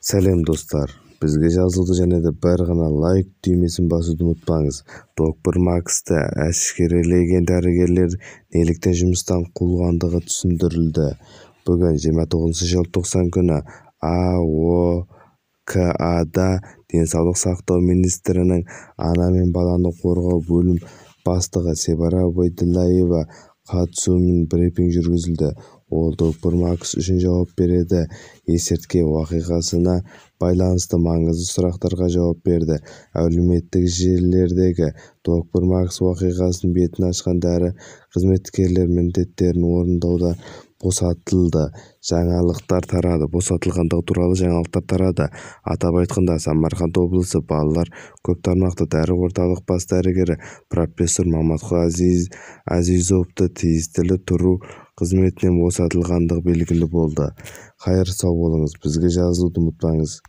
Сәлем достар, бізге жазылды және де бір ғана лайк түймесін басуды ұмытпаңыз. Доктор Максты әшкерелеген дәрігерлер неліктен жұмыстан қуылғандығы түсіндірілді. Бүгін 29 желтоқсан күні АОКА-да денсаулық сақтау министрінің ана мен баланы қорғау бөлім бастығы Себара Байдуллаева қатысуымен брифинг жүргізілді. Ол доктор Макс үшін жауап береді. Есірткі оқиғасына байланысты маңызды сұрақтарға жауап берді. Әлеуметтік желілердегі доктор Макс оқиғасын бетін ашқан дәрі қызметкерлер міндеттерін орындауда босатылды. Босатылғандығы туралы жаңалықтар тарады. Атап айтқанда, Самарқанд облысы балалар көп тармақты дәрі орталық бас дәрігері профессор Маматқали Азизовты тиісті тұру қызметінен босатылғандығы белгілі болды. Қайыр сау болыңыз, бізге жазылуды ұмытпаңыз.